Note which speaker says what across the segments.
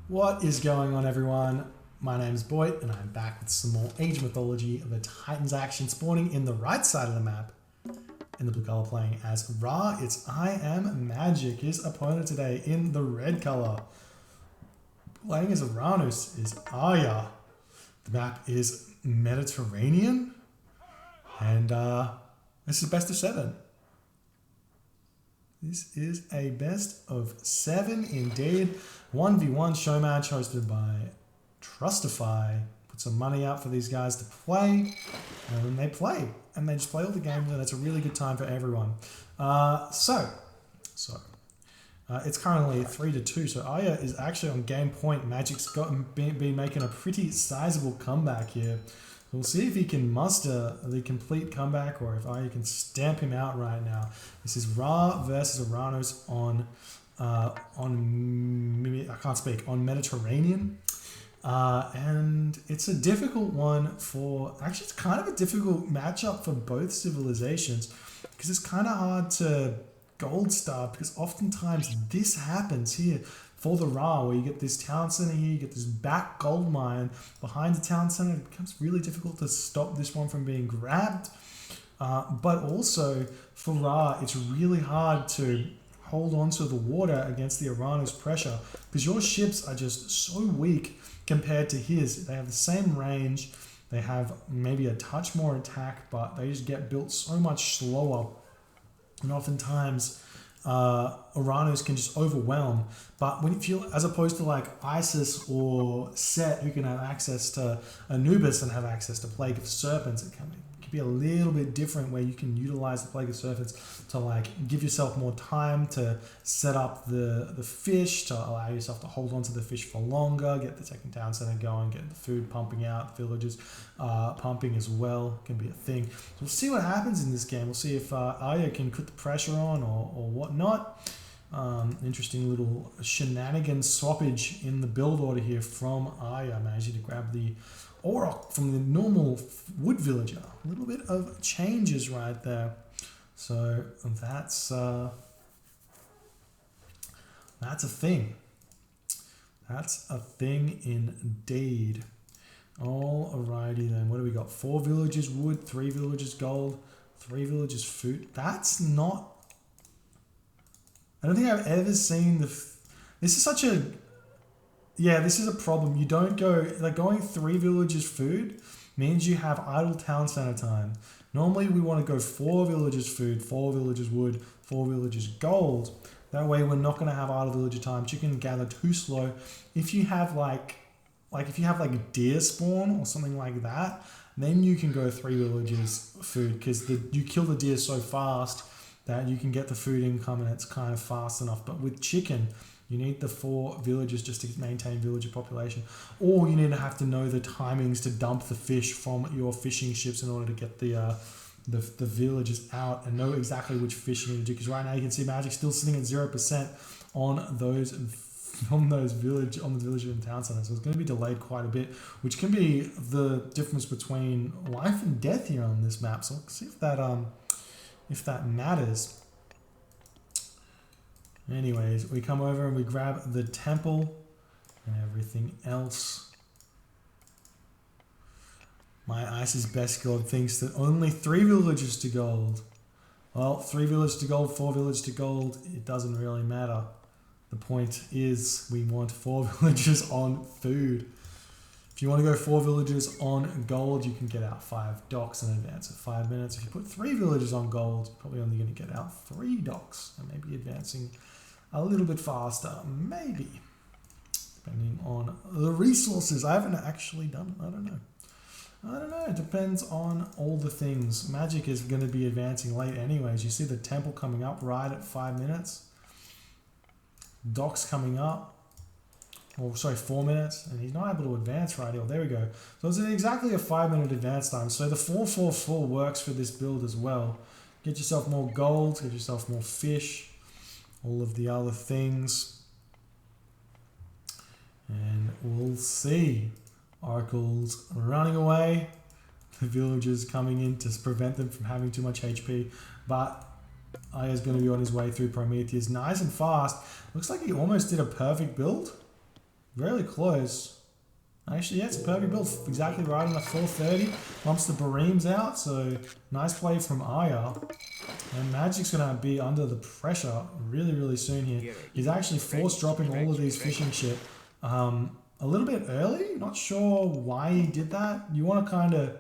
Speaker 1: What is going on, everyone? My name is Boyd and I'm back with some more Age of Mythology of the Titans action, spawning in the right side of the map in the blue color, playing as Ra. It's IamMagic. His opponent today in the red color, playing as Oranos, is Ayah. The map is Mediterranean, and this is best of 7. This is a best of 7 indeed. 1v1 Showmatch hosted by Trustify. Put some money out for these guys to play, and they play. And they just play all the games, and it's a really good time for everyone. It's currently 3-2, so Ayah is actually on game point. Magic's been making a pretty sizable comeback here. We'll see if he can muster the complete comeback or if Ayah can stamp him out right now. This is Ra versus Oranos on Mediterranean. And it's a difficult one for, actually it's kind of a difficult matchup for both civilizations, because it's kind of hard to gold star, because oftentimes this happens here for the Ra, where you get this town center here, you get this back gold mine behind the town center. It becomes really difficult to stop this one from being grabbed. But also for Ra, it's really hard to hold on to the water against the Oranos pressure, because your ships are just so weak compared to his. They have the same range, they have maybe a touch more attack, but they just get built so much slower. And oftentimes, Oranos can just overwhelm. But when if you, as opposed to like Isis or Set, who can have access to Anubis and have access to Plague of Serpents, it can be a little bit different, where you can utilize the Plague of Serpents to like give yourself more time to set up the fish, to allow yourself to hold on to the fish for longer, get the second town center going, get the food pumping out, the villagers pumping as well can be a thing. So we'll see what happens in this game. We'll see if Ayah can put the pressure on or whatnot. Interesting little shenanigan swappage in the build order here from Ayah, managing to grab the Orok from the normal wood villager. A little bit of changes right there. So that's a thing. That's a thing indeed. Alrighty then. What do we got? 4 villagers wood, 3 villagers gold, 3 villagers food. That's not... I don't think I've ever seen this is such a... Yeah, this is a problem. You don't go... Like, going 3 villagers food means you have idle town center time. Normally, we want to go 4 villagers food, 4 villagers wood, 4 villagers gold. That way, we're not going to have idle villager time. Chicken gather too slow. If you have, if you have, like, deer spawn or something like that, then you can go 3 villagers food, because you kill the deer so fast that you can get the food income, and it's kind of fast enough. But with chicken, you need the 4 villagers just to maintain villager population, or you need to have to know the timings to dump the fish from your fishing ships in order to get the villagers out, and know exactly which fish you need to do. Because right now you can see Magic still sitting at 0% on those village and town center, so it's going to be delayed quite a bit, which can be the difference between life and death here on this map. So let's see if that matters. Anyways, we come over and we grab the temple and everything else. My Isis best god thinks that only 3 villagers to gold. Well, 3 villagers to gold, 4 villagers to gold, it doesn't really matter. The point is we want 4 villagers on food. If you want to go 4 villagers on gold, you can get out 5 docks in advance of 5 minutes. If you put 3 villagers on gold, you're probably only going to get out 3 docks, and maybe advancing a little bit faster, maybe, depending on the resources. I haven't actually done it. I don't know. It depends on all the things. Magic is going to be advancing late anyways. You see the temple coming up right at 5 minutes. Docks coming up. Oh, sorry, 4 minutes, and he's not able to advance right here. There we go. So it's exactly a 5-minute advance time. So the 4-4-4 works for this build as well. Get yourself more gold, get yourself more fish, all of the other things. And we'll see. Oracles running away. The villagers coming in to prevent them from having too much HP. But Ayah's going to be on his way through Prometheus nice and fast. Looks like he almost did a perfect build. Really close. Actually, yeah, it's a perfect build. Exactly right on the 430. Bumps the Bareems out, so nice play from Ayah. And Magic's going to be under the pressure really, really soon here. He's actually force dropping all of these fishing ship a little bit early. Not sure why he did that. You want to kind of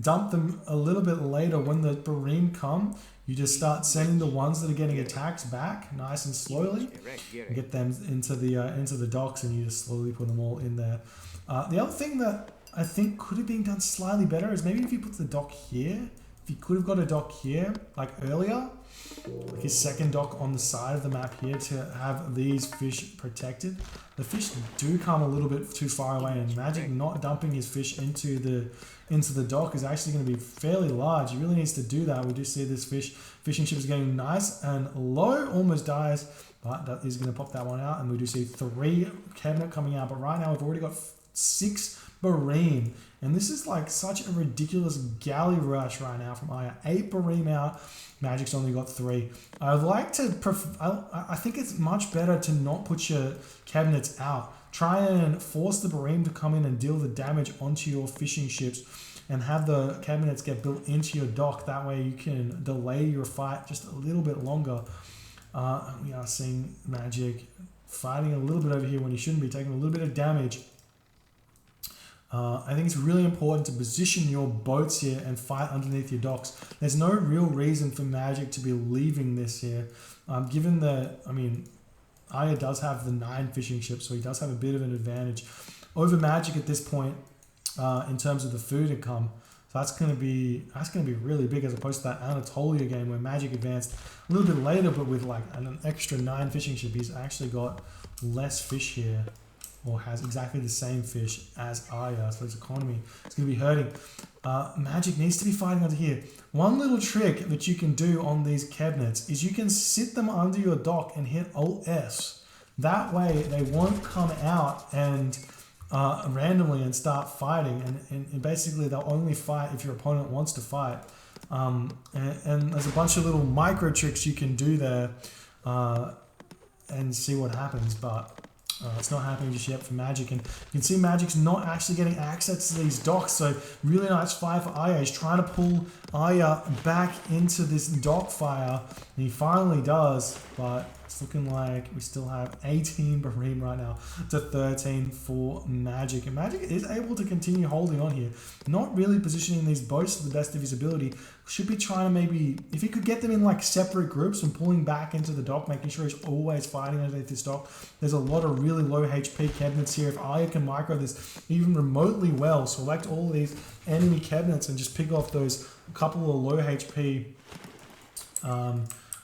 Speaker 1: dump them a little bit later when the Bareem come. You just start sending the ones that are getting attacked back nice and slowly. And get them into the docks, and you just slowly put them all in there. The other thing that I think could have been done slightly better is maybe if you put the dock here. If you could have got a dock here, like earlier, like his second dock on the side of the map here to have these fish protected. The fish do come a little bit too far away, and Magic not dumping his fish into the dock is actually going to be fairly large. He really needs to do that. We do see this fishing ship is getting nice and low, almost dies, but that is going to pop that one out, and we do see 3 cabinet coming out. But right now we've already got 6 Bareem. And this is like such a ridiculous galley rush right now from Ayah. 8 Bareem out. Magic's only got 3. I would like to... I think it's much better to not put your cabinets out. Try and force the Bareem to come in and deal the damage onto your fishing ships and have the cabinets get built into your dock. That way you can delay your fight just a little bit longer. We are seeing Magic fighting a little bit over here when he shouldn't be, taking a little bit of damage. I think it's really important to position your boats here and fight underneath your docks. There's no real reason for Magic to be leaving this here. Given that, I mean, Ayah does have the 9 fishing ships, so he does have a bit of an advantage over Magic at this point in terms of the food income. So that's going to be really big as opposed to that Anatolia game where Magic advanced a little bit later, but with like an extra 9 fishing ship, he's actually got less fish here. Or has exactly the same fish as Ayah, so his economy is going to be hurting. Magic needs to be fighting under here. One little trick that you can do on these cabinets is you can sit them under your dock and hit Alt-S. That way they won't come out and randomly and start fighting, and basically they'll only fight if your opponent wants to fight. And there's a bunch of little micro tricks you can do there and see what happens, but it's not happening just yet for Magic, and you can see Magic's not actually getting access to these docks, so really nice fire for Ayah. He's trying to pull Ayah back into this dock fire, and he finally does, but it's looking like we still have 18 Bareem right now to 13 for Magic, and Magic is able to continue holding on here, not really positioning these boats to the best of his ability. Should be trying to maybe, if he could get them in like separate groups and pulling back into the dock, making sure he's always fighting underneath this dock. There's a lot of really low HP cabinets here. If Ayah can micro this even remotely well, select all of these enemy cabinets and just pick off those couple of low HP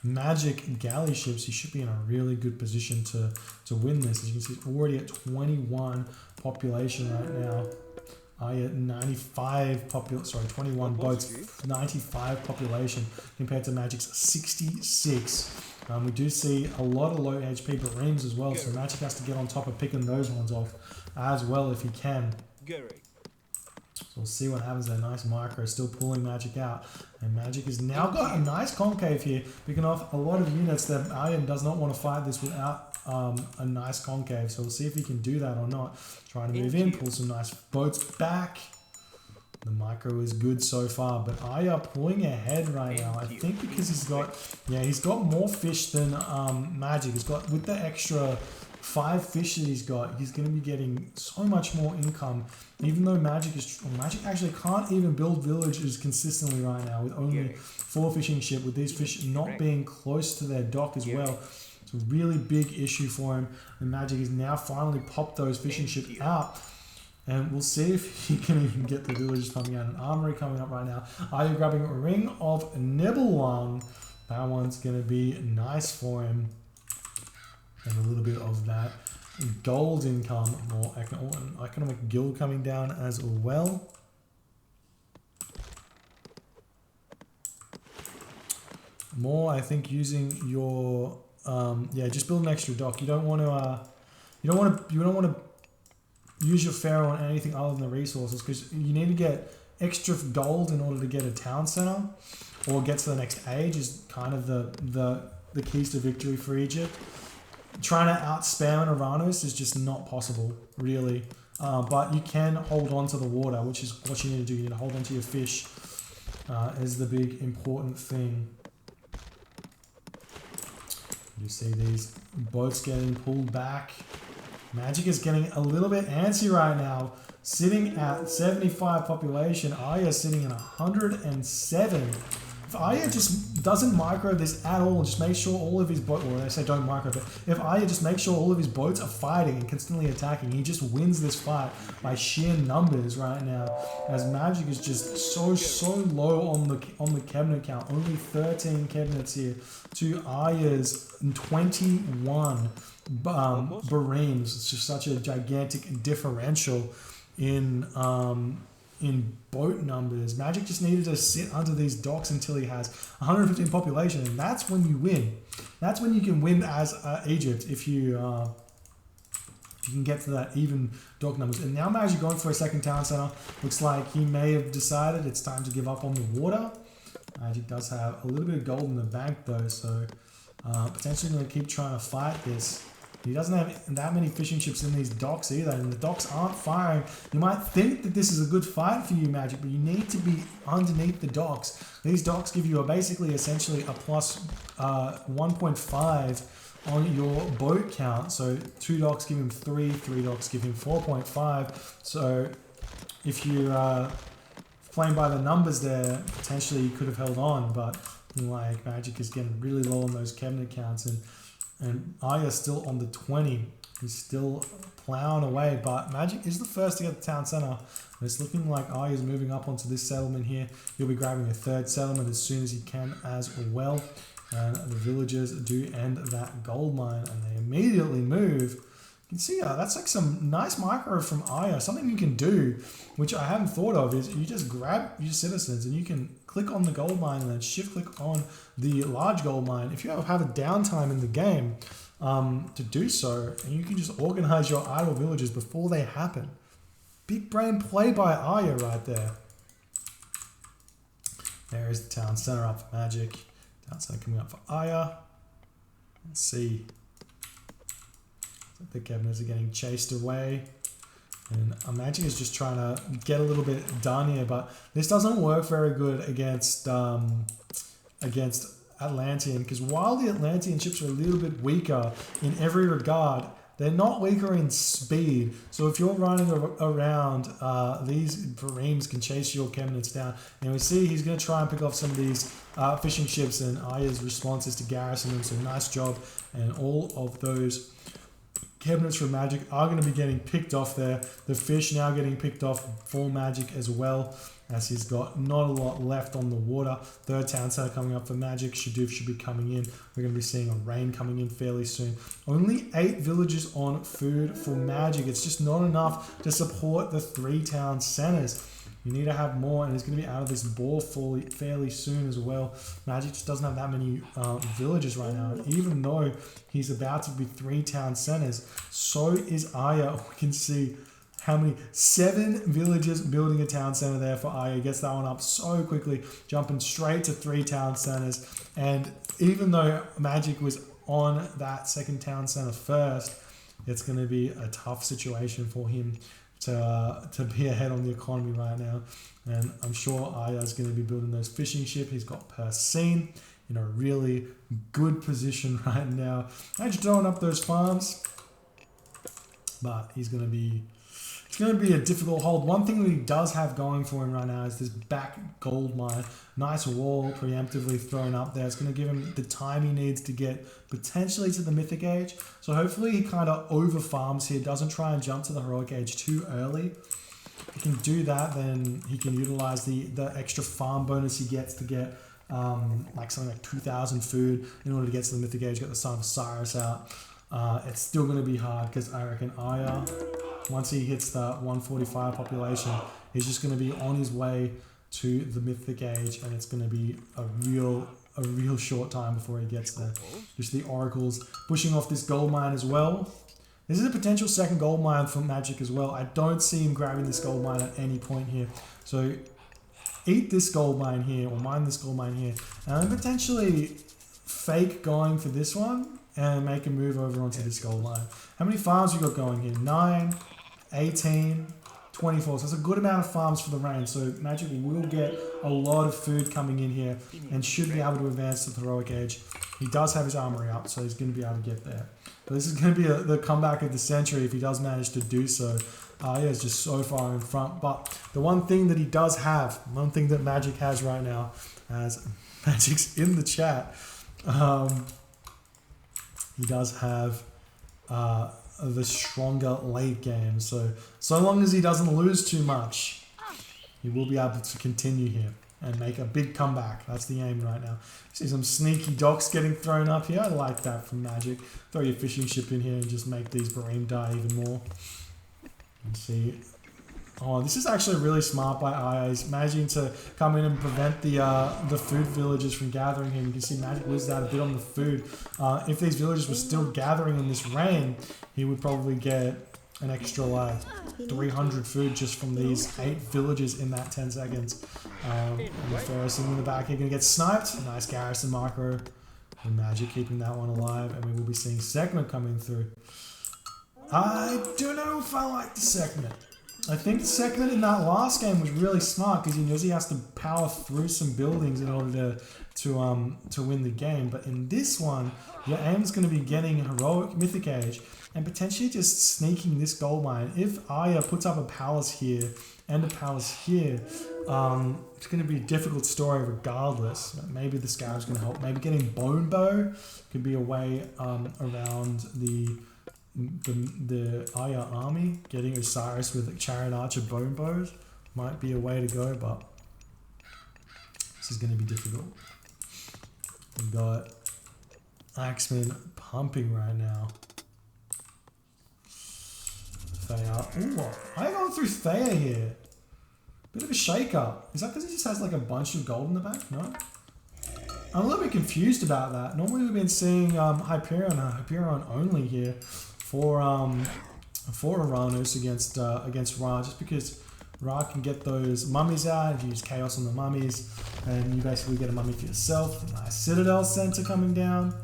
Speaker 1: Magic galley ships, he should be in a really good position to win this. As you can see, he's already at 21 population right now. Ayah 21 boats, 95 population compared to Magic's 66. We do see a lot of low HP Bareems as well, so Magic has to get on top of picking those ones off as well if he can. So we'll see what happens there. Nice micro, still pulling Magic out. And Magic has now got a nice concave here, picking off a lot of units that Ayah does not want to fight this without a nice concave. So we'll see if he can do that or not. Trying to move in, pull some nice boats back. The micro is good so far, but Ayah pulling ahead right now. I think because he's got more fish than Magic. He's got, with the extra 5 fish that he's got, he's going to be getting so much more income. Even though Magic actually can't even build villages consistently right now with only 4 fishing ship, with these fish not being close to their dock as well. It's a really big issue for him. And Magic has now finally popped those fishing ships out. And we'll see if he can even get the villages coming out. An armory coming up right now. Ayah grabbing a Ring of Nibelung. That one's going to be nice for him. And a little bit of that gold income. More economic guild coming down as well. More, I think, using your just build an extra dock. You don't want to use your pharaoh on anything other than the resources, because you need to get extra gold in order to get a town center or get to the next age is kind of the keys to victory for Egypt. trying to outspam an Oranos is just not possible, really. But you can hold on to the water, which is what you need to do. You need to hold on to your fish is the big important thing. You see these boats getting pulled back. Magic is getting a little bit antsy right now. Sitting at 75 population, Ayah sitting at 107. If Ayah just doesn't micro this at all, just make sure all of his boats, or I say don't micro, but if Ayah just makes sure all of his boats are fighting and constantly attacking, he just wins this fight by sheer numbers right now. As Magic is just so low on the cabinet count, only 13 cabinets here to Ayah's 21 bareems. It's just such a gigantic differential in boat numbers. Magic just needed to sit under these docks until he has 115 population, and that's when you win. That's when you can win as Egypt, if you can get to that even dock numbers. And now Magic going for a second town center. Looks like he may have decided it's time to give up on the water. Magic does have a little bit of gold in the bank though, so potentially going to keep trying to fight this. He doesn't have that many fishing ships in these docks either, and the docks aren't firing. You might think that this is a good fight for you, Magic, but you need to be underneath the docks. These docks give you essentially a plus 1.5 on your boat count. So 2 docks give him 3, 3 docks give him 4.5. So if you playing by the numbers there, potentially you could have held on, but like Magic is getting really low on those cabinet counts, and Ayah's still on the 20. He's still plowing away, but Magic is the first to get the town center. And it's looking like Ayah's moving up onto this settlement here. He'll be grabbing a 3rd settlement as soon as he can as well. And the villagers do end that gold mine, and they immediately move. You can see that's like some nice micro from Ayah. Something you can do, which I haven't thought of, is you just grab your citizens and you can click on the gold mine and then shift click on the large gold mine. If you have a downtime in the game to do so, and you can just organize your idle villages before they happen. Big brain play by Ayah right there. There is the town center up for Magic. Town center coming up for Ayah. Let's see. The cabinets are getting chased away. And Magic is just trying to get a little bit done here, but this doesn't work very good against Atlantean, because while the Atlantean ships are a little bit weaker in every regard, they're not weaker in speed. So if you're running around, these bareems can chase your cabinets down. And we see he's going to try and pick off some of these fishing ships, and Ayah's response is to garrison them. So nice job. And all of those cabinets from Magic are going to be getting picked off there. The fish now getting picked off for Magic as well, as he's got not a lot left on the water. 3rd town center coming up for Magic. Shadoof should be coming in. We're going to be seeing a rain coming in fairly soon. Only 8 villages on food for Magic. It's just not enough to support the 3 town centers. You need to have more, and he's going to be out of this ball fairly soon as well. Magic just doesn't have that many villages right now. And even though he's about to be 3 town centers, so is Ayah. We can see how many 7 villages building a town center there for Ayah. Gets that one up so quickly, jumping straight to 3 town centers. And even though Magic was on that 2nd town center first, it's going to be a tough situation for him to be ahead on the economy right now. And I'm sure Ayah's going to be building those fishing ships. He's got Persine in a really good position right now. Actually throwing up those farms, but it's going to be a difficult hold. One thing that he does have going for him right now is this back gold mine. Nice wall preemptively thrown up there. It's going to give him the time he needs to get potentially to the Mythic Age. So hopefully he kind of over farms here, doesn't try and jump to the Heroic Age too early. If he can do that, then he can utilize the extra farm bonus he gets to get like something like 2,000 food in order to get to the Mythic Age, get the Son of Cyrus out. It's still going to be hard, because I reckon Ayah, once he hits the 145 population, he's just going to be on his way to the Mythic Age, and it's going to be a real short time before he gets there. Just the oracles pushing off this gold mine as well. This is a potential 2nd gold mine for Magic as well. I don't see him grabbing this gold mine at any point here. So eat this gold mine here, or mine this gold mine here, and then potentially fake going for this one and make a move over onto this gold line. How many farms you got going here? 9, 18, 24. So it's a good amount of farms for the rain. So Magic will get a lot of food coming in here and should be able to advance to the heroic age. He does have his armory up, so he's going to be able to get there. But this is going to be the comeback of the century if he does manage to do so. Yeah, it's just so far in front. But the one thing that he does have, one thing that Magic has right now, as Magic's in the chat, he does have the stronger late game. So long as he doesn't lose too much, he will be able to continue here and make a big comeback. That's the aim right now. See some sneaky docks getting thrown up here. I like that from Magic. Throw your fishing ship in here and just make these Bareem die even more. Let's see. Oh, this is actually really smart by Ayah. He's managing to come in and prevent the food villagers from gathering here. You can see Magic loses out a bit on the food. If these villagers were still gathering in this rain, he would probably get an extra 300 food just from these 8 villagers in that 10 seconds. And Ferris in the back here going to get sniped. Nice garrison marker. And Magic keeping that one alive. And we will be seeing segment coming through. I don't know if I like the segment. I think the segment in that last game was really smart because he knows he has to power through some buildings in order to win the game. But in this one, your aim is going to be getting heroic mythic age and potentially just sneaking this gold mine. If Ayah puts up a palace here and a palace here, it's going to be a difficult story regardless. But maybe the Scarab's going to help. Maybe getting Bone Bow could be a way around the Ayah army. Getting Osiris with Chariot Archer Bone Bows might be a way to go, but this is going to be difficult. We've got Axeman pumping right now. Thea. Ooh, Ayah going through Thea here. Bit of a shake-up. Is that because he just has like a bunch of gold in the bank? No? I'm a little bit confused about that. Normally we've been seeing Hyperion only here for Oranos against Ra, just because Ra can get those mummies out. If you use Chaos on the mummies, and you basically get a mummy for yourself. Nice Citadel Center coming down.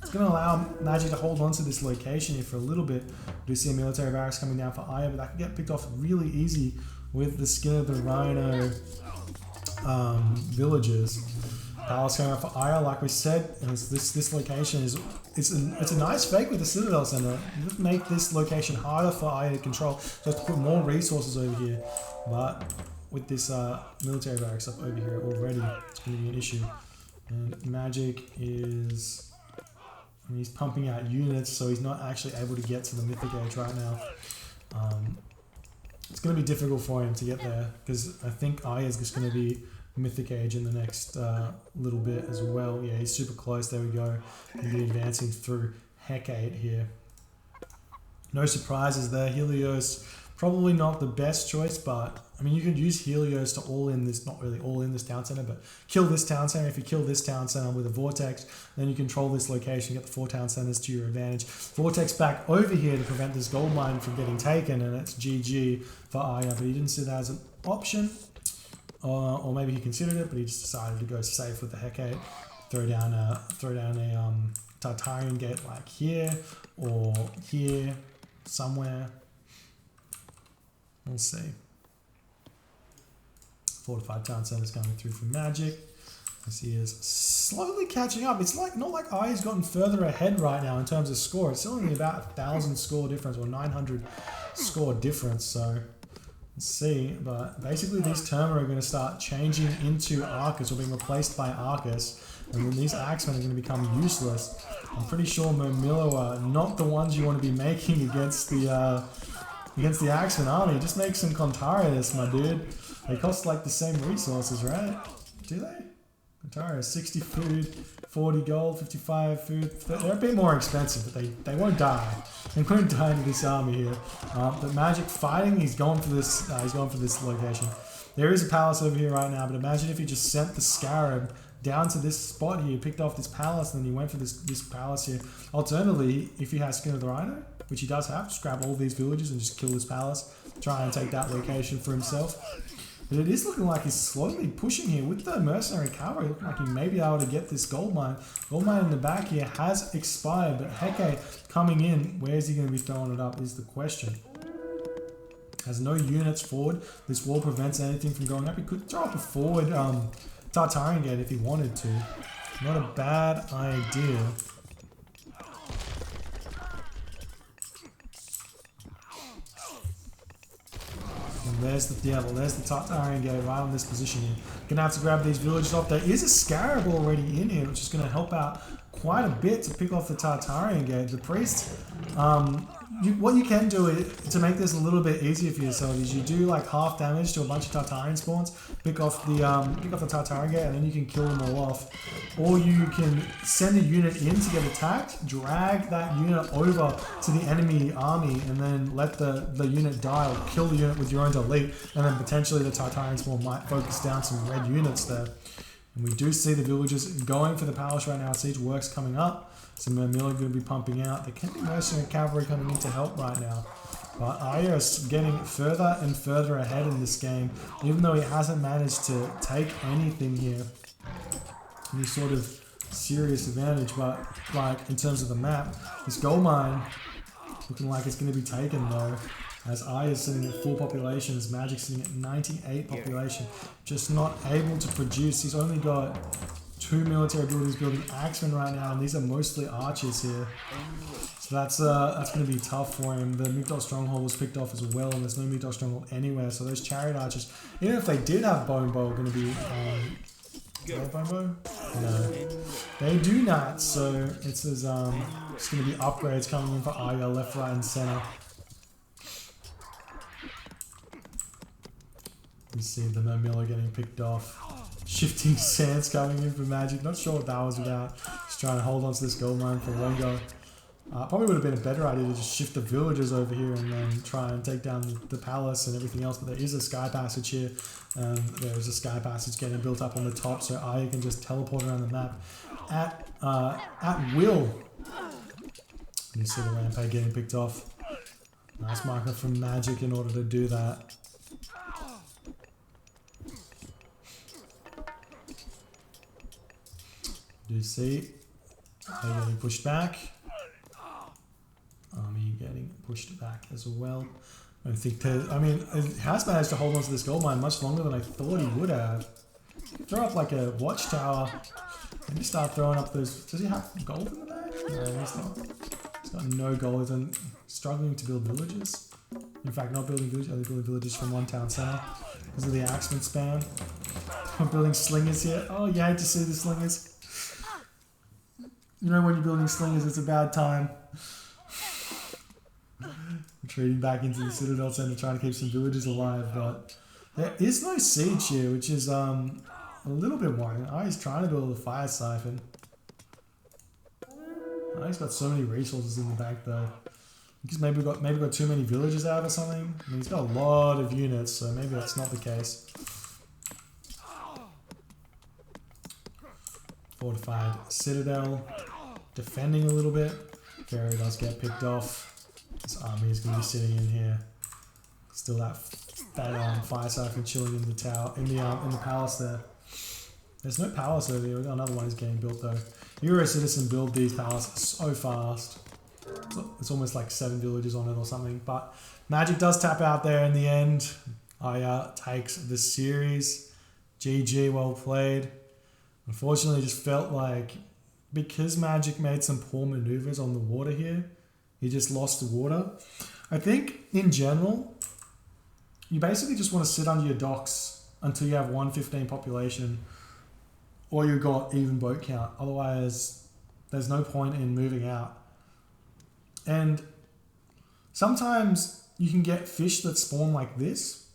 Speaker 1: It's going to allow Magic to hold on to this location here for a little bit. We do see a military barracks coming down for Ayah, but that can get picked off really easy with the Skin of the Rhino villages. Palace coming out for Ayah, like we said, this location is it's a nice fake with the Citadel Center. Just make this location harder for Ayah to control. So have to put more resources over here, but with this military barracks up over here already, it's going to be an issue. And Magic is. He's pumping out units, so he's not actually able to get to the mythic age right now. It's going to be difficult for him to get there, because I think Ayah is just going to be mythic age in the next little bit as well. Yeah, he's super close. There we go. He'll be advancing through Hecate here. No surprises there. Helios, probably not the best choice, but I mean, you could use Helios to all in this, not really all in this town center, but kill this town center. If you kill this town center with a Vortex, then you control this location, get the 4 town centers to your advantage. Vortex back over here to prevent this gold mine from getting taken, and it's GG for Ayah, but he didn't see that as an option. Or maybe he considered it, but he just decided to go safe with the Hecate. Throw down a Tartarian gate like here, or here, somewhere. We'll see. 45 town centers coming through for Magic. As he is slowly catching up. It's like not like Ayah's gotten further ahead right now in terms of score. It's still only about 1,000 score difference or 900 score difference. So let's see. But basically these Terma are going to start changing into Arcus or being replaced by Arcus. And then these Axemen are going to become useless. I'm pretty sure Murmillo are not the ones you want to be making against the Axemen army. Just make some Contarius, my dude. They cost like the same resources, right? Do they? Contarius, 60 food, 40 gold, 55 food. They're a bit more expensive, but they won't die. They won't die to this army here. But Magic fighting, he's going for this. He's going for this location. There is a palace over here right now, but imagine if he just sent the Scarab down to this spot here, picked off this palace, and then he went for this palace here. Alternatively, if he has Skin of the Rhino, which he does have, just grab all these villages and just kill this palace. Try and take that location for himself. But it is looking like he's slowly pushing here with the mercenary cavalry. Looking like he may be able to get this gold mine. Gold mine in the back here has expired, but Heke coming in, where is he going to be throwing it up is the question. Has no units forward. This wall prevents anything from going up. He could throw up a forward Tartarian gate if he wanted to. Not a bad idea. And there's the Tartarian gate right on this position here. Gonna have to grab these villages off. There is a Scarab already in here, which is gonna help out quite a bit to pick off the Tartarian gate. The priest, what you can do to make this a little bit easier for yourself is you do like half damage to a bunch of Tartarian spawns, pick off the Tartarian gate, and then you can kill them all off. Or you can send a unit in to get attacked, drag that unit over to the enemy army, and then let the unit die, or kill the unit with your own delete, and then potentially the Tartarian spawn might focus down some red units there. And we do see the villagers going for the palace right now. Siege works coming up. Some Mermilla going to be pumping out. There can be mercenary cavalry coming in to help right now. But Ayah is getting further and further ahead in this game, even though he hasn't managed to take anything here. Any sort of serious advantage, but like in terms of the map, this gold mine looking like it's going to be taken though. As Ayah is sitting at full population, as Magic sitting at 98 population, just not able to produce. He's only got 2 military buildings building axemen right now, and these are mostly archers here. So that's going to be tough for him. The Migdol Stronghold was picked off as well, and there's no Migdol Stronghold anywhere. So those chariot archers, even if they did have bone bow, are going to be bone bow? No, they do not. So it's going to be upgrades coming in for Ayah left, right, and center. You see the Mermilla getting picked off. Shifting sands coming in for Magic. Not sure what that was about. Just trying to hold on to this gold mine for longer. Probably would have been a better idea to just shift the villagers over here and then try and take down the palace and everything else. But there is a sky passage here. There is a sky passage getting built up on the top, so Ayah can just teleport around the map at will. You see the rampage getting picked off. Nice marker from Magic in order to do that. Do you see? They're getting pushed back. Army getting pushed back as well. I think it has managed to hold on to this gold mine much longer than I thought he would have. Throw up like a watchtower. Maybe start throwing up those. Does he have gold in the bag? No, he's not. He's got no gold and struggling to build villages. In fact, not building villages, only building villages from one town center because of the axeman spam. I'm building slingers here. Oh, you hate to see the slingers. You know when you're building slingers, it's a bad time. Retreating back into the Citadel Center, trying to keep some villages alive, but there is no siege here, which is a little bit worrying. Oh, he's trying to build a fire siphon. Oh, he's got so many resources in the back though. Because maybe got too many villages out or something. I mean, he's got a lot of units, so maybe that's not the case. Fortified Citadel, defending a little bit. Pharaoh does get picked off. This army is going to be sitting in here. Still that fire siphon chilling in the tower, in the palace there. There's no palace over here. We've got another one is getting built though. You're a citizen, build these palaces so fast. It's almost like 7 villages on it or something. But Magic does tap out there in the end. Ayah takes the series. GG, well played. Unfortunately, it just felt like because Magic made some poor maneuvers on the water here, he just lost the water. I think in general, you basically just want to sit under your docks until you have 115 population or you've got even boat count. Otherwise, there's no point in moving out. And sometimes you can get fish that spawn like this.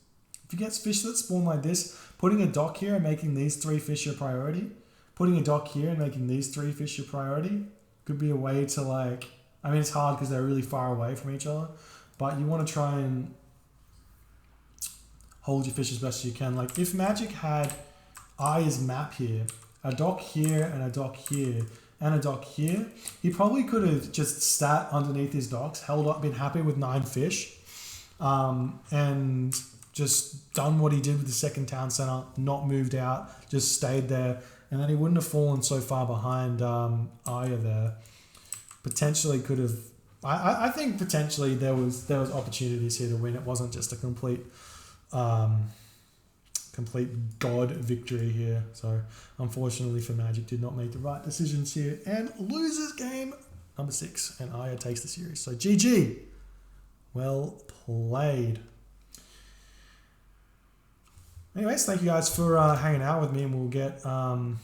Speaker 1: If you get fish that spawn like this, putting a dock here and making these 3 fish your priority, putting a dock here and making these 3 fish your priority could be a way to like, I mean, it's hard because they're really far away from each other, but you want to try and hold your fish as best as you can. Like if Magic had Ayah's map here, a dock here and a dock here, and a dock here, he probably could have just sat underneath his docks, held up, been happy with 9 fish, and just done what he did with the second town center, not moved out, just stayed there, and then he wouldn't have fallen so far behind Ayah there. Potentially could have. I think potentially there was opportunities here to win. It wasn't just a complete god victory here. So unfortunately for Magic, did not make the right decisions here and loses game number 6, and Ayah takes the series. So GG, well played. Anyways, thank you guys for hanging out with me, and we'll get the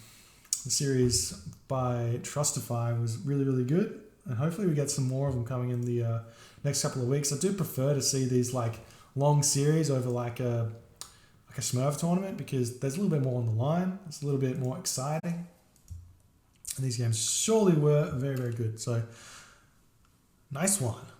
Speaker 1: series by Trustify. It was really, really good, and hopefully we get some more of them coming in the next couple of weeks. I do prefer to see these like long series over like a Smurf tournament, because there's a little bit more on the line. It's a little bit more exciting, and these games surely were very, very good. So nice one.